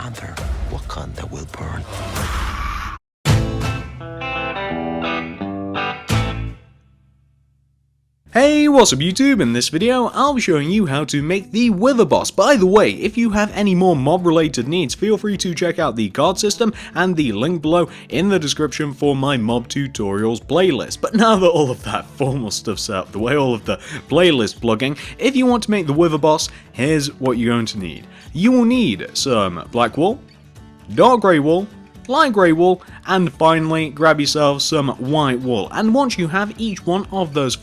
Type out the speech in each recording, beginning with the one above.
Panther, Wakanda will burn. Hey, what's up YouTube? In this video, I'll be showing you how to make the Wither Boss. By the way, if you have any more mob related needs, feel free to check out the card system and the link below in the description for my mob tutorials playlist. But now that all of that formal stuff's out the way, all of the playlist plugging, if you want to make the Wither Boss, here's what you're going to need. You will need some black wool, dark grey wool, light grey wool, and finally grab yourself some white wool. And once you have each one of those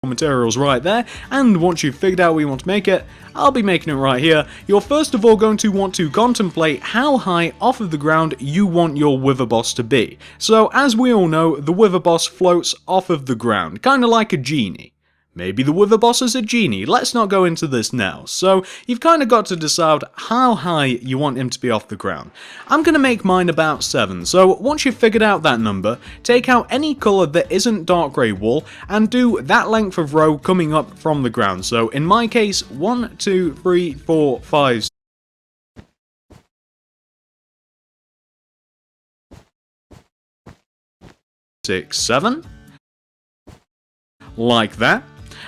materials right there, and once you've figured out where you want to make it, I'll be making it right here. You're first of all going to want to contemplate how high off of the ground you want your Wither Boss to be. So as we all know, the Wither Boss floats off of the ground, kinda like a genie. Maybe the Wither Boss is a genie, let's not go into this now. So you've kind of got to decide how high you want him to be off the ground. I'm going to make mine about 7, so once you've figured out that number, take out any colour that isn't dark grey wool and do that length of row coming up from the ground. So in my case, 1, 2, 3, 4, 5, 6, 7, like that.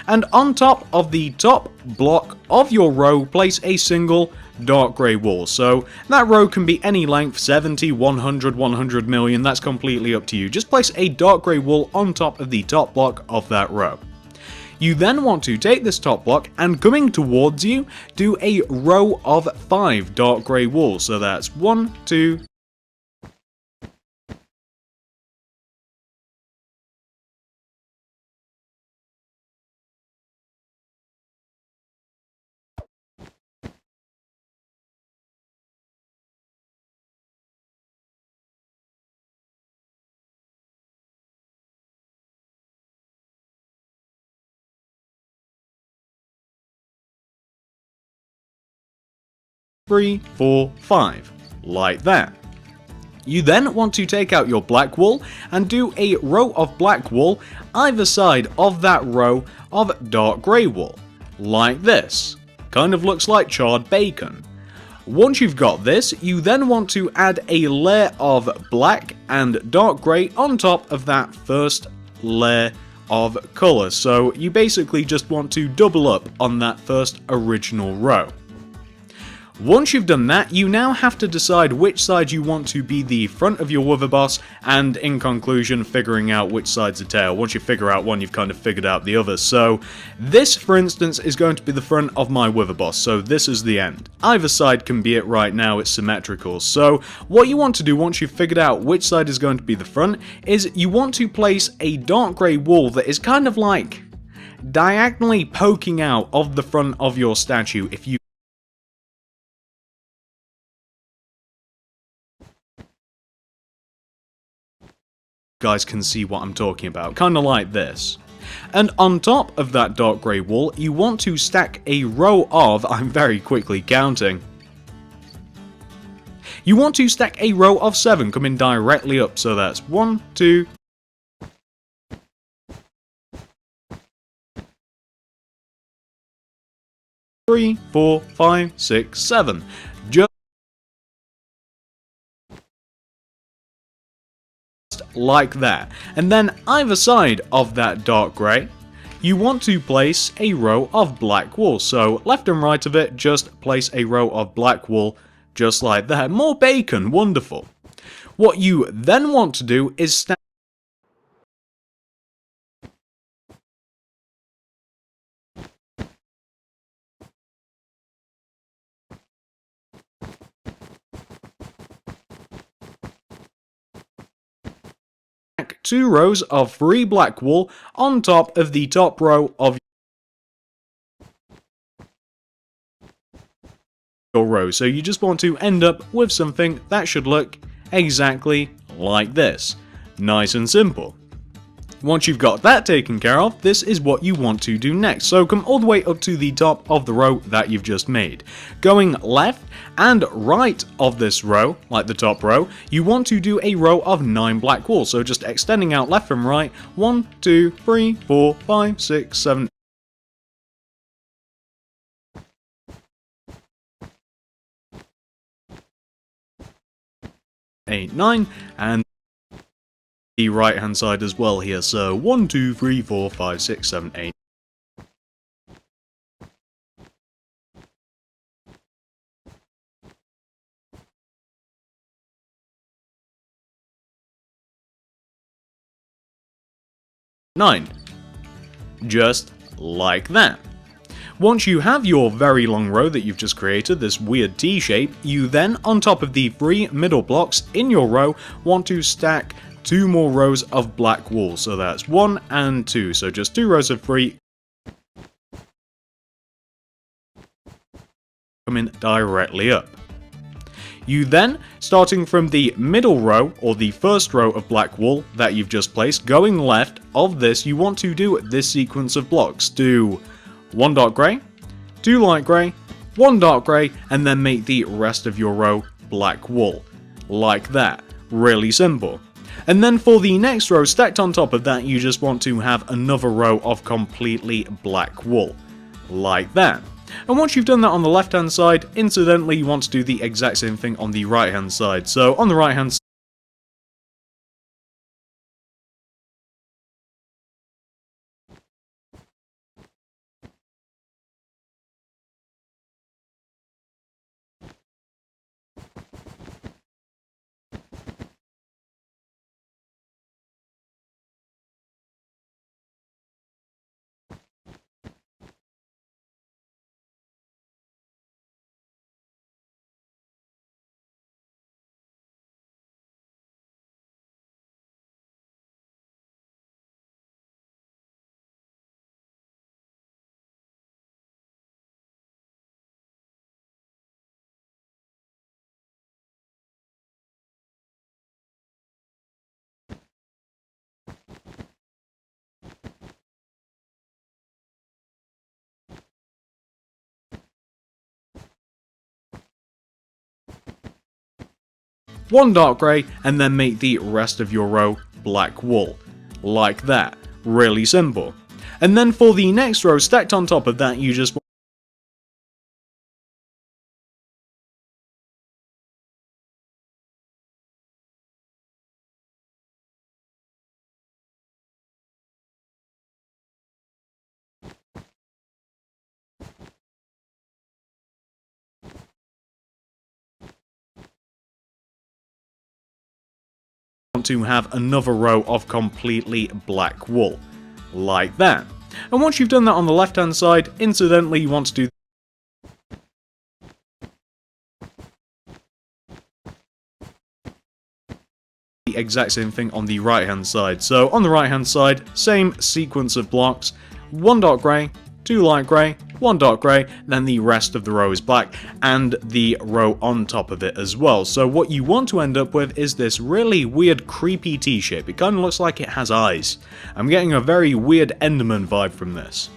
And on top of the top block of your row, place a single dark grey wool. So that row can be any length, 70, 100, 100 million, that's completely up to you. Just place a dark grey wool on top of the top block of that row. You then want to take this top block and coming towards you, do a row of 5 dark grey wool. So that's 1, 2, 3, 4, 5, like that. You then want to take out your black wool and do a row of black wool either side of that row of dark grey wool, like this. Kind of looks like charred bacon. Once you've got this, you then want to add a layer of black and dark grey on top of that first layer of colour. So you basically just want to double up on that first original row. Once you've done that, you now have to decide which side you want to be the front of your Wither boss, and in conclusion, figuring out which side's the tail. Once you figure out one, you've kind of figured out the other. So this, for instance, is going to be the front of my Wither boss, so this is the end. Either side can be it right now, it's symmetrical. So what you want to do once you've figured out which side is going to be the front, is you want to place a dark grey wall that is kind of like diagonally poking out of the front of your statue. If you guys can see what I'm talking about, kind of like this. And on top of that dark grey wall, you want to stack a row of, I'm very quickly counting, you want to stack a row of 7 coming directly up, so that's 1, 2, 3, 4, 5, 6, 7. Just like that. And then either side of that dark grey, you want to place a row of black wool. So left and right of it, just place a row of black wool, just like that. More bacon, wonderful. What you then want to do is stack two rows of free black wool on top of the top row of your row. So you just want to end up with something that should look exactly like this. Nice and simple. Once you've got that taken care of, this is what you want to do next. So come all the way up to the top of the row that you've just made. Going left and right of this row, like the top row, you want to do a row of 9 black wool. So just extending out left and right, 1, 2, 3, 4, 5, 6, 7, 8, 9, and the right hand side as well here, so 1, 2, 3, 4, 5, 6, 7, 8. Nine. Just like that. Once you have your very long row that you've just created, this weird T shape, you then, on top of the 3 middle blocks in your row, want to stack 2 more rows of black wool. So that's 1 and 2, so just 2 rows of 3 coming directly up. You then, starting from the middle row, or the first row of black wool that you've just placed, going left of this, you want to do this sequence of blocks. Do 1 dark grey, 2 light grey, 1 dark grey, and then make the rest of your row black wool. Like that. Really simple. And then for the next row, stacked on top of that, you just want to have another row of completely black wool. Like that. And once you've done that on the left hand side, incidentally you want to do the exact same thing on the right hand side. So on the right hand side, one dark grey, and then make the rest of your row black wool. Like that. Really simple. And then for the next row, stacked on top of that, you just to have another row of completely black wool, like that. And once you've done that on the left hand side, incidentally you want to do the exact same thing on the right hand side. So on the right hand side, same sequence of blocks, 1 dark grey, 2 light grey, 1 dark grey, then the rest of the row is black, and the row on top of it as well. So what you want to end up with is this really weird creepy T-shape. It kind of looks like it has eyes. I'm getting a very weird Enderman vibe from this.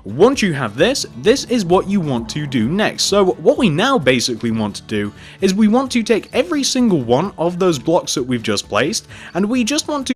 Once you have this is what you want to do next. So what we now basically want to do is we want to take every single one of those blocks that we've just placed, and we just want to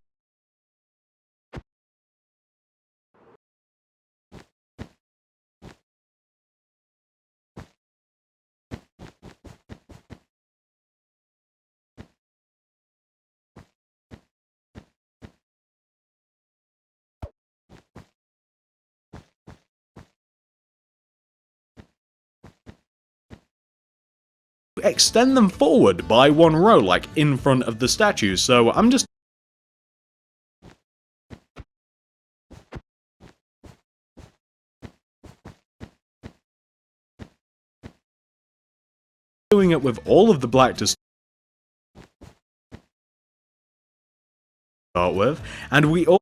extend them forward by 1 row, like in front of the statues. So I'm just doing it with all of the black to start with, and we all